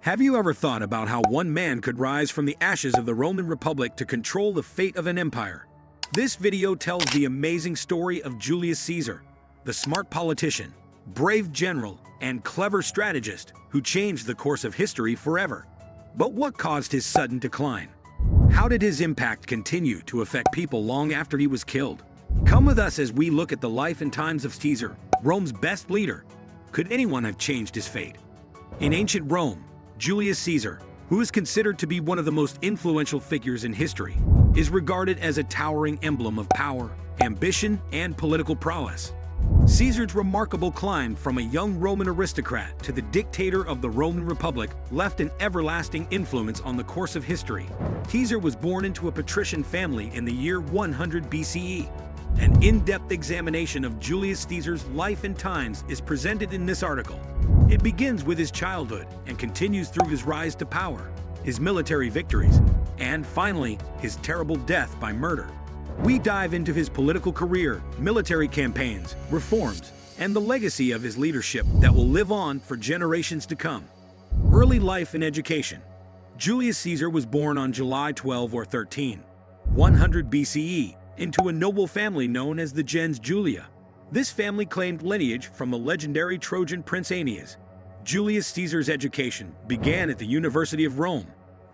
Have you ever thought about how one man could rise from the ashes of the Roman Republic to control the fate of an empire? This video tells the amazing story of Julius Caesar, the smart politician, brave general, and clever strategist who changed the course of history forever. But what caused his sudden decline? How did his impact continue to affect people long after he was killed? Come with us as we look at the life and times of Caesar, Rome's best leader. Could anyone have changed his fate? In ancient Rome, Julius Caesar, who is considered to be one of the most influential figures in history, is regarded as a towering emblem of power, ambition, and political prowess. Caesar's remarkable climb from a young Roman aristocrat to the dictator of the Roman Republic left an everlasting influence on the course of history. Caesar was born into a patrician family in the year 100 BCE. An in-depth examination of Julius Caesar's life and times is presented in this article. It begins with his childhood and continues through his rise to power, his military victories, and finally, his terrible death by murder. We dive into his political career, military campaigns, reforms, and the legacy of his leadership that will live on for generations to come. Early life and education. Julius Caesar was born on July 12 or 13, 100 BCE, into a noble family known as the gens Julia. This family claimed lineage from the legendary Trojan prince Aeneas. Julius Caesar's education began at the University of Rome.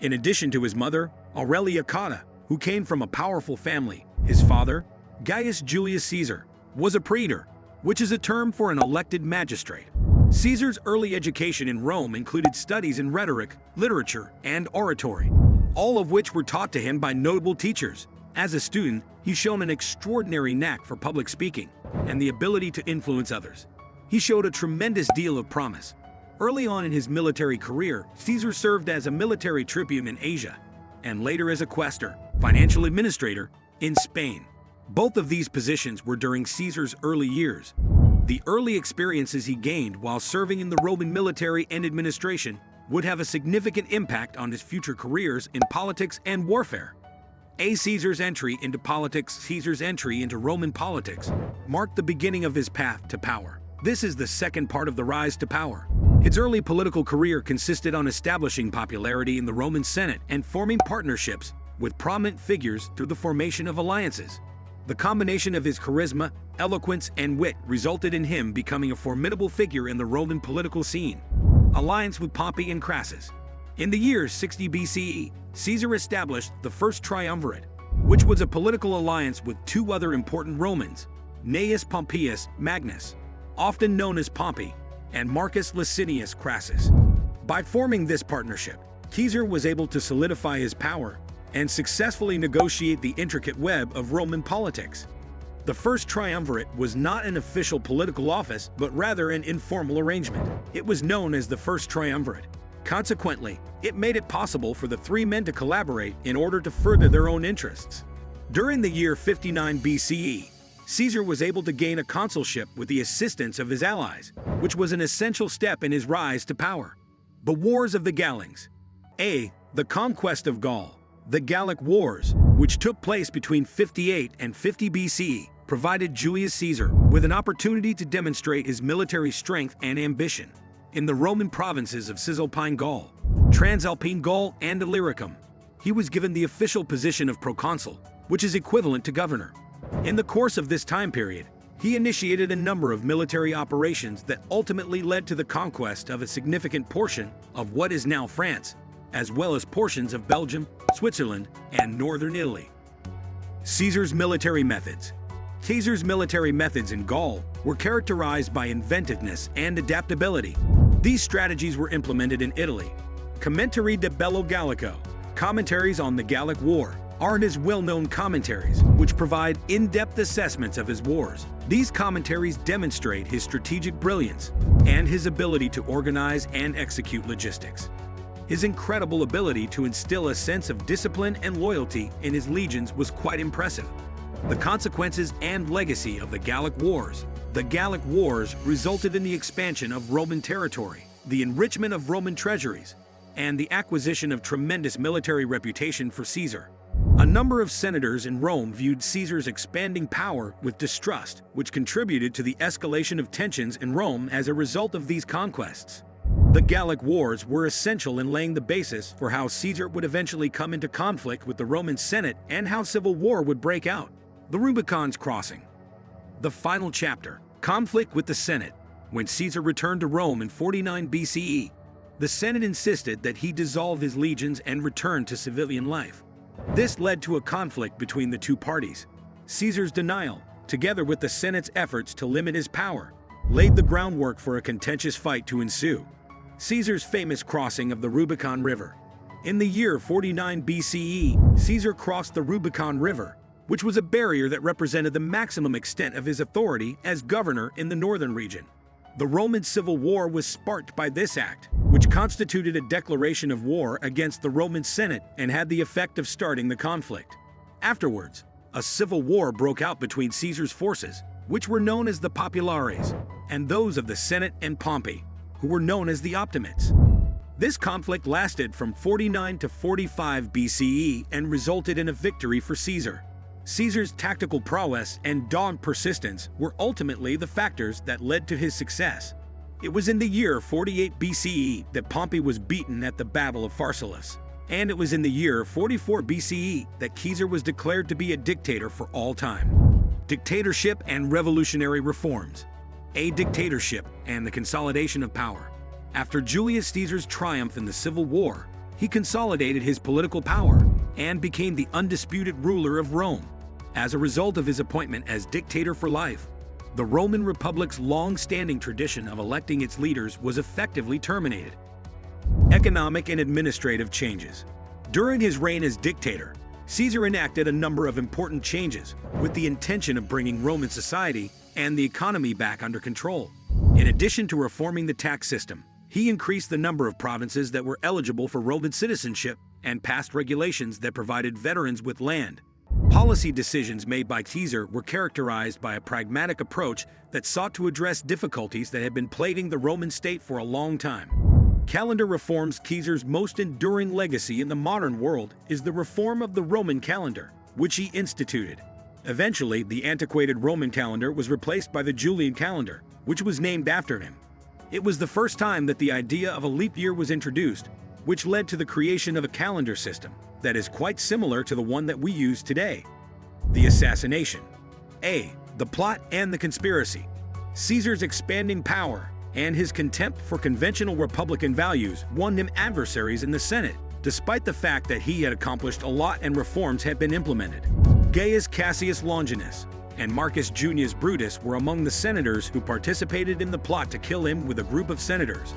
In addition to his mother, Aurelia Cotta, who came from a powerful family, his father, Gaius Julius Caesar, was a praetor, which is a term for an elected magistrate. Caesar's early education in Rome included studies in rhetoric, literature, and oratory, all of which were taught to him by notable teachers. As a student, he showed an extraordinary knack for public speaking and the ability to influence others. He showed a tremendous deal of promise. Early on in his military career, Caesar served as a military tribune in Asia, and later as a quaestor, financial administrator, in Spain. Both of these positions were during Caesar's early years. The early experiences he gained while serving in the Roman military and administration would have a significant impact on his future careers in politics and warfare. Caesar's entry into politics. Caesar's entry into Roman politics marked the beginning of his path to power. This is the second part of the rise to power. His early political career consisted on establishing popularity in the Roman Senate and forming partnerships with prominent figures through the formation of alliances. The combination of his charisma, eloquence, and wit resulted in him becoming a formidable figure in the Roman political scene. Alliance with Pompey and Crassus. In the year 60 BCE, Caesar established the First Triumvirate, which was a political alliance with two other important Romans, Gnaeus Pompeius Magnus, often known as Pompey, and Marcus Licinius Crassus. By forming this partnership, Caesar was able to solidify his power and successfully negotiate the intricate web of Roman politics. The First Triumvirate was not an official political office, but rather an informal arrangement. It was known as the First Triumvirate. Consequently, it made it possible for the three men to collaborate in order to further their own interests. During the year 59 BCE, Caesar was able to gain a consulship with the assistance of his allies, which was an essential step in his rise to power. The Wars of the Gallings. The conquest of Gaul. The Gallic Wars, which took place between 58 and 50 BCE, provided Julius Caesar with an opportunity to demonstrate his military strength and ambition. In the Roman provinces of Cisalpine Gaul, Transalpine Gaul, and Illyricum, he was given the official position of proconsul, which is equivalent to governor. In the course of this time period, he initiated a number of military operations that ultimately led to the conquest of a significant portion of what is now France, as well as portions of Belgium, Switzerland, and northern Italy. Caesar's military methods. Caesar's military methods in Gaul were characterized by inventiveness and adaptability. These strategies were implemented in Italy. Commentarii de Bello Gallico, commentaries on the Gallic War, are his well-known commentaries, which provide in-depth assessments of his wars. These commentaries demonstrate his strategic brilliance and his ability to organize and execute logistics. His incredible ability to instill a sense of discipline and loyalty in his legions was quite impressive. The consequences and legacy of the Gallic Wars. The Gallic Wars resulted in the expansion of Roman territory, the enrichment of Roman treasuries, and the acquisition of tremendous military reputation for Caesar. A number of senators in Rome viewed Caesar's expanding power with distrust, which contributed to the escalation of tensions in Rome as a result of these conquests. The Gallic Wars were essential in laying the basis for how Caesar would eventually come into conflict with the Roman Senate and how civil war would break out. The Rubicon's crossing. The final chapter, conflict with the Senate. When Caesar returned to Rome in 49 BCE, the Senate insisted that he dissolve his legions and return to civilian life. This led to a conflict between the two parties. Caesar's denial, together with the Senate's efforts to limit his power, laid the groundwork for a contentious fight to ensue. Caesar's famous crossing of the Rubicon River. In the year 49 BCE, Caesar crossed the Rubicon River, which was a barrier that represented the maximum extent of his authority as governor in the northern region. The Roman Civil War was sparked by this act, which constituted a declaration of war against the Roman Senate and had the effect of starting the conflict. Afterwards, a civil war broke out between Caesar's forces, which were known as the Populares, and those of the Senate and Pompey, who were known as the Optimates. This conflict lasted from 49 to 45 BCE and resulted in a victory for Caesar. Caesar's tactical prowess and dogged persistence were ultimately the factors that led to his success. It was in the year 48 BCE that Pompey was beaten at the Battle of Pharsalus, and it was in the year 44 BCE that Caesar was declared to be a dictator for all time. Dictatorship and revolutionary reforms. A dictatorship and the consolidation of power. After Julius Caesar's triumph in the Civil War, he consolidated his political power and became the undisputed ruler of Rome. As a result of his appointment as dictator for life, the Roman Republic's long-standing tradition of electing its leaders was effectively terminated. Economic and administrative changes. During his reign as dictator, Caesar enacted a number of important changes with the intention of bringing Roman society and the economy back under control. In addition to reforming the tax system, he increased the number of provinces that were eligible for Roman citizenship and passed regulations that provided veterans with land. Policy decisions made by Caesar were characterized by a pragmatic approach that sought to address difficulties that had been plaguing the Roman state for a long time. Calendar reforms. Caesar's most enduring legacy in the modern world is the reform of the Roman calendar, which he instituted. Eventually, the antiquated Roman calendar was replaced by the Julian calendar, which was named after him. It was the first time that the idea of a leap year was introduced, which led to the creation of a calendar system that is quite similar to the one that we use today. The assassination. A. The plot and the conspiracy. Caesar's expanding power and his contempt for conventional republican values won him adversaries in the Senate, despite the fact that he had accomplished a lot and reforms had been implemented. Gaius Cassius Longinus and Marcus Junius Brutus were among the senators who participated in the plot to kill him with a group of senators.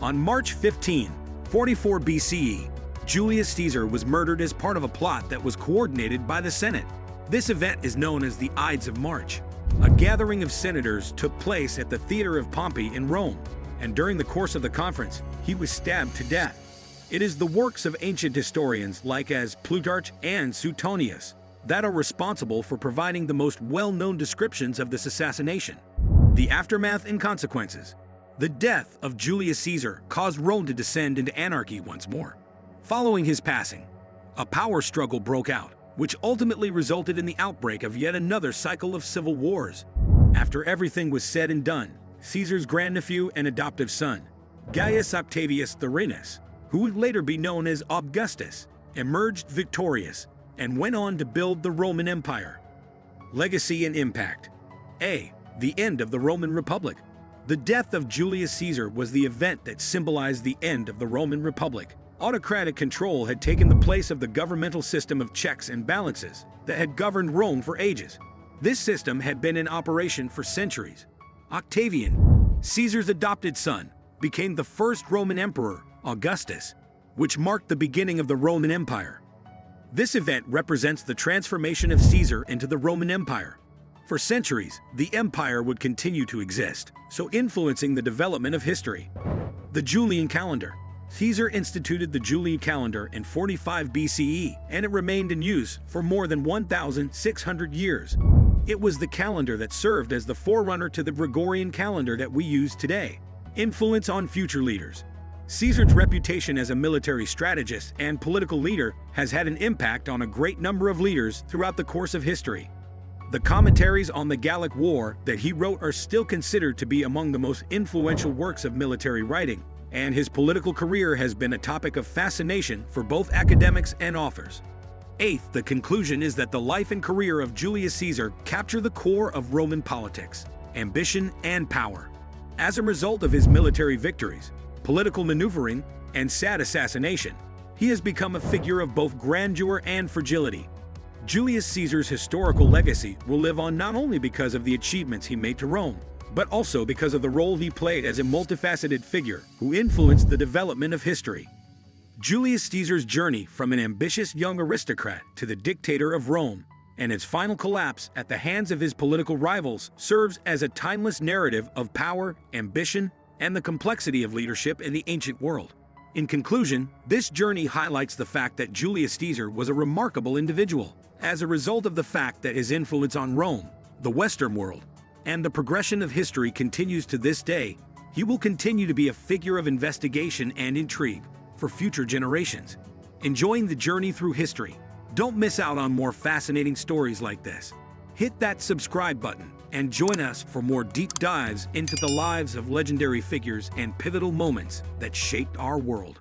On March 15, 44 BCE, Julius Caesar was murdered as part of a plot that was coordinated by the Senate. This event is known as the Ides of March. A gathering of senators took place at the Theater of Pompey in Rome, and during the course of the conference, he was stabbed to death. It is the works of ancient historians like as Plutarch and Suetonius that are responsible for providing the most well-known descriptions of this assassination. The aftermath and consequences. The death of Julius Caesar caused Rome to descend into anarchy once more. Following his passing, a power struggle broke out, which ultimately resulted in the outbreak of yet another cycle of civil wars. After everything was said and done, Caesar's grandnephew and adoptive son, Gaius Octavius Thurinus, who would later be known as Augustus, emerged victorious and went on to build the Roman Empire. Legacy and impact. A. The end of the Roman Republic. The death of Julius Caesar was the event that symbolized the end of the Roman Republic. Autocratic control had taken the place of the governmental system of checks and balances that had governed Rome for ages. This system had been in operation for centuries. Octavian, Caesar's adopted son, became the first Roman emperor, Augustus, which marked the beginning of the Roman Empire. This event represents the transformation of Caesar into the Roman Empire. For centuries, the empire would continue to exist, so influencing the development of history. The Julian calendar. Caesar instituted the Julian calendar in 45 BCE, and it remained in use for more than 1,600 years. It was the calendar that served as the forerunner to the Gregorian calendar that we use today. Influence on future leaders. Caesar's reputation as a military strategist and political leader has had an impact on a great number of leaders throughout the course of history. The commentaries on the Gallic War that he wrote are still considered to be among the most influential works of military writing, and his political career has been a topic of fascination for both academics and authors. Eighth, the conclusion is that the life and career of Julius Caesar capture the core of Roman politics, ambition, and power. As a result of his military victories, political maneuvering, and sad assassination, he has become a figure of both grandeur and fragility. Julius Caesar's historical legacy will live on not only because of the achievements he made to Rome, but also because of the role he played as a multifaceted figure who influenced the development of history. Julius Caesar's journey from an ambitious young aristocrat to the dictator of Rome and its final collapse at the hands of his political rivals serves as a timeless narrative of power, ambition, and the complexity of leadership in the ancient world. In conclusion, this journey highlights the fact that Julius Caesar was a remarkable individual. As a result of the fact that his influence on Rome, the Western world, and the progression of history continues to this day, he will continue to be a figure of investigation and intrigue for future generations. Enjoying the journey through history? Don't miss out on more fascinating stories like this. Hit that subscribe button and join us for more deep dives into the lives of legendary figures and pivotal moments that shaped our world.